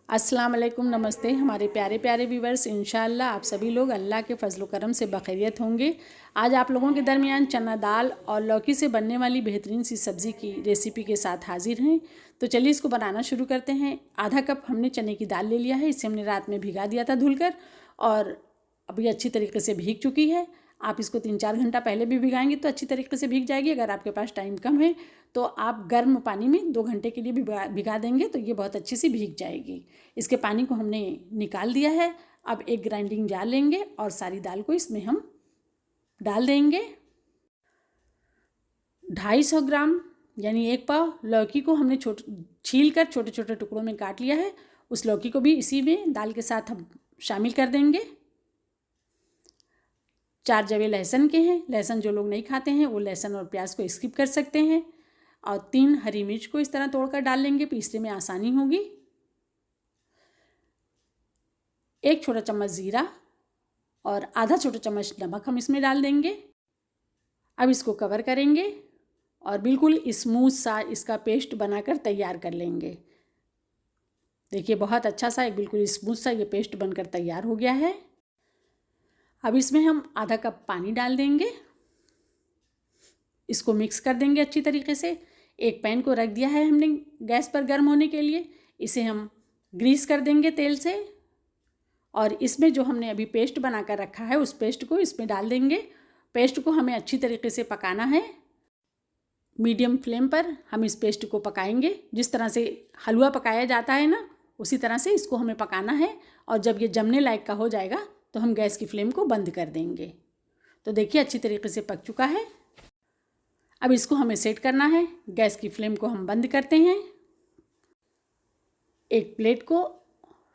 अस्सलाम वालेकुम, नमस्ते हमारे प्यारे प्यारे व्यूवर्स। इंशाअल्लाह आप सभी लोग अल्लाह के फजल करम से बखैरियत होंगे। आज आप लोगों के दरमियान चना दाल और लौकी से बनने वाली बेहतरीन सी सब्ज़ी की रेसिपी के साथ हाजिर हैं। तो चलिए इसको बनाना शुरू करते हैं। आधा कप हमने चने की दाल ले लिया है। इसे हमने रात में भिगा दिया था धुलकर, और अभी अच्छी तरीके से भीग चुकी है। आप इसको 3-4 घंटा पहले भी भिगाएंगे तो अच्छी तरीके से भीग जाएगी। अगर आपके पास टाइम कम है तो आप गर्म पानी में 2 घंटे के लिए भी भिगा देंगे तो ये बहुत अच्छी सी भीग जाएगी। इसके पानी को हमने निकाल दिया है। अब एक ग्राइंडिंग जार लेंगे और सारी दाल को इसमें हम डाल देंगे। 250 ग्राम यानी 1 पाव लौकी को हमने छील कर छोटे छोटे टुकड़ों में काट लिया है। उस लौकी को भी इसी में दाल के साथ हम शामिल कर देंगे। 4 जवे लहसुन के हैं। लहसुन जो लोग नहीं खाते हैं वो लहसुन और प्याज को स्किप कर सकते हैं। और 3 हरी मिर्च को इस तरह तोड़कर डाल लेंगे, पीसने में आसानी होगी। 1 छोटा चम्मच ज़ीरा और आधा छोटा चम्मच नमक हम इसमें डाल देंगे। अब इसको कवर करेंगे और बिल्कुल स्मूथ सा इसका पेस्ट बनाकर तैयार कर लेंगे। देखिए बहुत अच्छा सा एक बिल्कुल स्मूथ सा ये पेस्ट बनकर तैयार हो गया है। अब इसमें हम आधा कप पानी डाल देंगे। इसको मिक्स कर देंगे अच्छी तरीके से। एक पैन को रख दिया है हमने गैस पर गर्म होने के लिए। इसे हम ग्रीस कर देंगे तेल से, और इसमें जो हमने अभी पेस्ट बना कर रखा है उस पेस्ट को इसमें डाल देंगे। पेस्ट को हमें अच्छी तरीके से पकाना है। मीडियम फ्लेम पर हम इस पेस्ट को पकाएंगे। जिस तरह से हलवा पकाया जाता है ना, उसी तरह से इसको हमें पकाना है। और जब ये जमने लायक का हो जाएगा तो हम गैस की फ्लेम को बंद कर देंगे। तो देखिए अच्छी तरीके से पक चुका है। अब इसको हमें सेट करना है। गैस की फ्लेम को हम बंद करते हैं। एक प्लेट को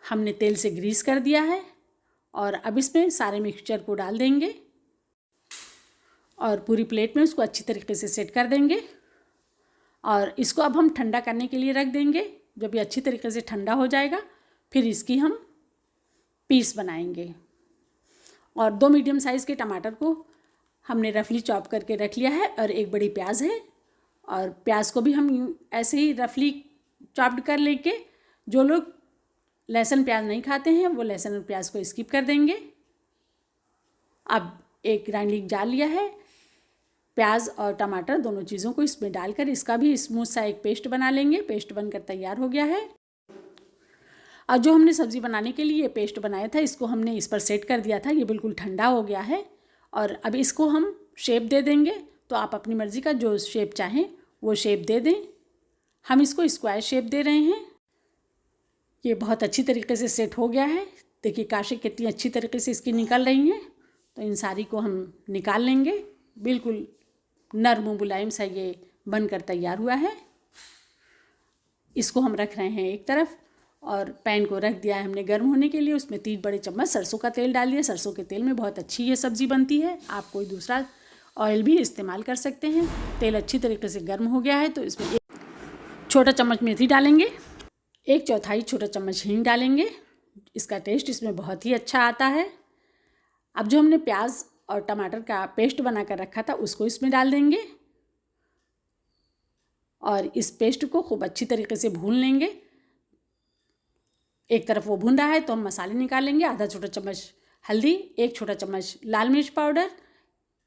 हमने तेल से ग्रीस कर दिया है और अब इसमें सारे मिक्सचर को डाल देंगे और पूरी प्लेट में उसको अच्छी तरीके से सेट कर देंगे। और इसको अब हम ठंडा करने के लिए रख देंगे। जब ये अच्छी तरीके से ठंडा हो जाएगा फिर इसकी हम पीस बनाएंगे। और 2 मीडियम साइज़ के टमाटर को हमने रफली चॉप करके रख लिया है, और एक बड़ी प्याज है। और प्याज को भी हम ऐसे ही रफली चॉप्ड कर लेके, जो लोग लहसुन प्याज नहीं खाते हैं वो लहसुन और प्याज को स्किप कर देंगे। अब एक ग्राइंडिंग जार लिया है। प्याज और टमाटर दोनों चीज़ों को इसमें डालकर इसका भी स्मूथ सा एक पेस्ट बना लेंगे। पेस्ट बनकर तैयार हो गया है। और जो हमने सब्ज़ी बनाने के लिए ये पेस्ट बनाया था इसको हमने इस पर सेट कर दिया था। ये बिल्कुल ठंडा हो गया है और अब इसको हम शेप दे देंगे। तो आप अपनी मर्ज़ी का जो शेप चाहें वो शेप दे दें। हम इसको स्क्वायर शेप दे रहे हैं। ये बहुत अच्छी तरीके से सेट हो गया है। देखिए काशी कितनी अच्छी तरीके से इसकी निकल रही हैं। तो इन सारी को हम निकाल लेंगे। बिल्कुल नरम मुलायम सा ये बनकर तैयार हुआ है। इसको हम रख रहे हैं एक तरफ, और पैन को रख दिया है हमने गर्म होने के लिए। उसमें 3 बड़े चम्मच सरसों का तेल डाल दिया। सरसों के तेल में बहुत अच्छी ये सब्ज़ी बनती है। आप कोई दूसरा ऑयल भी इस्तेमाल कर सकते हैं। तेल अच्छी तरीके से गर्म हो गया है तो इसमें 1 छोटा चम्मच मेथी डालेंगे। 1/4 छोटा चम्मच हींग डालेंगे। इसका टेस्ट इसमें बहुत ही अच्छा आता है। अब जो हमने प्याज और टमाटर का पेस्ट बना कर रखा था उसको इसमें डाल देंगे और इस पेस्ट को खूब अच्छी तरीके से भून लेंगे। एक तरफ वो भून रहा है तो हम मसाले निकालेंगे। आधा छोटा चम्मच हल्दी, 1 छोटा चम्मच लाल मिर्च पाउडर,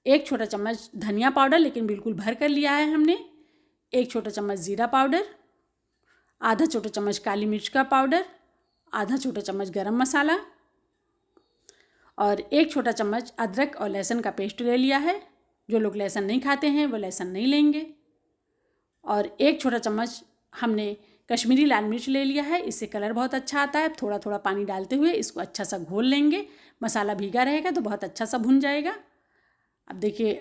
1 छोटा चम्मच धनिया पाउडर लेकिन बिल्कुल भर कर लिया है हमने, 1 छोटा चम्मच ज़ीरा पाउडर, आधा छोटा चम्मच काली मिर्च का पाउडर, आधा छोटा चम्मच गरम मसाला और 1 छोटा चम्मच अदरक और लहसुन का पेस्ट ले लिया है। जो लोग लहसुन नहीं खाते हैं वो लहसुन नहीं लेंगे। और 1 छोटा चम्मच हमने कश्मीरी लाल मिर्च ले लिया है। इससे कलर बहुत अच्छा आता है। थोड़ा थोड़ा पानी डालते हुए इसको अच्छा सा घोल लेंगे। मसाला भीगा रहेगा तो बहुत अच्छा सा भुन जाएगा। अब देखिए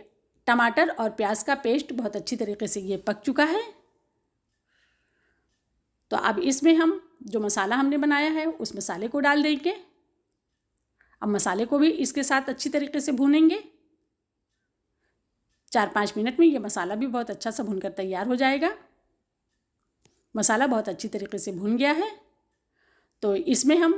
टमाटर और प्याज का पेस्ट बहुत अच्छी तरीके से ये पक चुका है। तो अब इसमें हम जो मसाला हमने बनाया है उस मसाले को डाल देंगे। अब मसाले को भी इसके साथ अच्छी तरीके से भूनेंगे। 4-5 मिनट में ये मसाला भी बहुत अच्छा सा भुनकर तैयार हो जाएगा। मसाला बहुत अच्छी तरीके से भुन गया है तो इसमें हम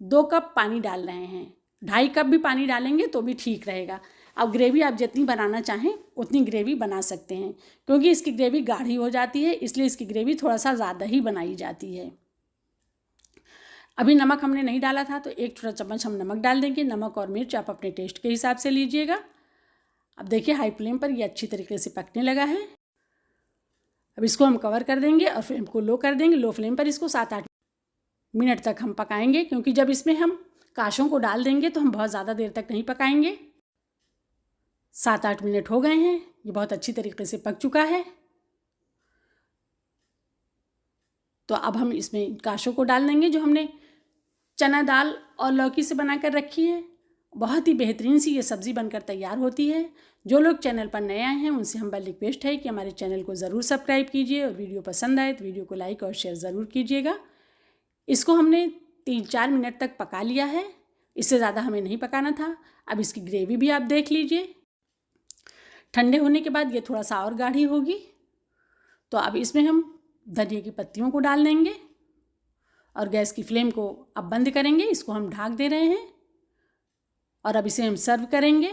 2 कप पानी डाल रहे हैं। 2.5 कप भी पानी डालेंगे तो भी ठीक रहेगा। अब ग्रेवी आप जितनी बनाना चाहें उतनी ग्रेवी बना सकते हैं, क्योंकि इसकी ग्रेवी गाढ़ी हो जाती है, इसलिए इसकी ग्रेवी थोड़ा सा ज़्यादा ही बनाई जाती है। अभी नमक हमने नहीं डाला था तो 1 छोटा चम्मच हम नमक डाल देंगे। नमक और मिर्च आप अपने टेस्ट के हिसाब से लीजिएगा। अब देखिए हाई फ्लेम पर ये अच्छी तरीके से पकने लगा है। अब इसको हम कवर कर देंगे और फ्लेम को लो कर देंगे। लो फ्लेम पर इसको 7-8 मिनट तक हम पकाएंगे, क्योंकि जब इसमें हम काशों को डाल देंगे तो हम बहुत ज़्यादा देर तक नहीं पकाएंगे। 7-8 मिनट हो गए हैं, ये बहुत अच्छी तरीके से पक चुका है। तो अब हम इसमें काशों को डाल देंगे जो हमने चना दाल और लौकी से बनाकर रखी है। बहुत ही बेहतरीन सी ये सब्ज़ी बनकर तैयार होती है। जो लोग चैनल पर नए आए हैं उनसे हम्बल रिक्वेस्ट है कि हमारे चैनल को ज़रूर सब्सक्राइब कीजिए और वीडियो पसंद आए तो वीडियो को लाइक और शेयर ज़रूर कीजिएगा। इसको हमने 3-4 मिनट तक पका लिया है, इससे ज़्यादा हमें नहीं पकाना था। अब इसकी ग्रेवी भी आप देख लीजिए। ठंडे होने के बाद ये थोड़ा सा और गाढ़ी होगी। तो अब इसमें हम धनिया की पत्तियों को डाल देंगे और गैस की फ्लेम को अब बंद करेंगे। इसको हम ढक दे रहे हैं और अब इसे हम सर्व करेंगे।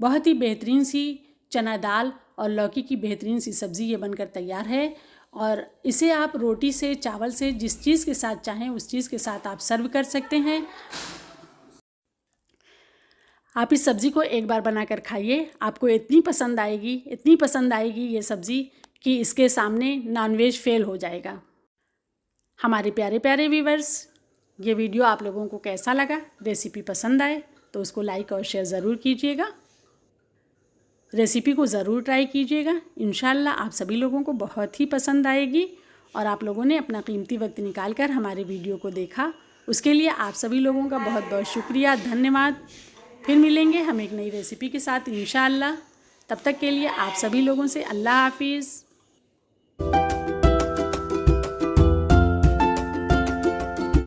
बहुत ही बेहतरीन सी चना दाल और लौकी की बेहतरीन सी सब्ज़ी ये बनकर तैयार है और इसे आप रोटी से, चावल से, जिस चीज़ के साथ चाहें उस चीज़ के साथ आप सर्व कर सकते हैं। आप इस सब्ज़ी को एक बार बनाकर खाइए, आपको इतनी पसंद आएगी ये सब्ज़ी कि इसके सामने नॉनवेज फेल हो जाएगा। हमारे प्यारे प्यारे व्यूअर्स, ये वीडियो आप लोगों को कैसा लगा? रेसिपी पसंद आए तो उसको लाइक और शेयर ज़रूर कीजिएगा। रेसिपी को ज़रूर ट्राई कीजिएगा, इंशाल्लाह आप सभी लोगों को बहुत ही पसंद आएगी। और आप लोगों ने अपना कीमती वक्त निकाल कर हमारे वीडियो को देखा, उसके लिए आप सभी लोगों का बहुत बहुत शुक्रिया, धन्यवाद। फिर मिलेंगे हम एक नई रेसिपी के साथ इंशाल्लाह। तब तक के लिए आप सभी लोगों से अल्लाह हाफिज़।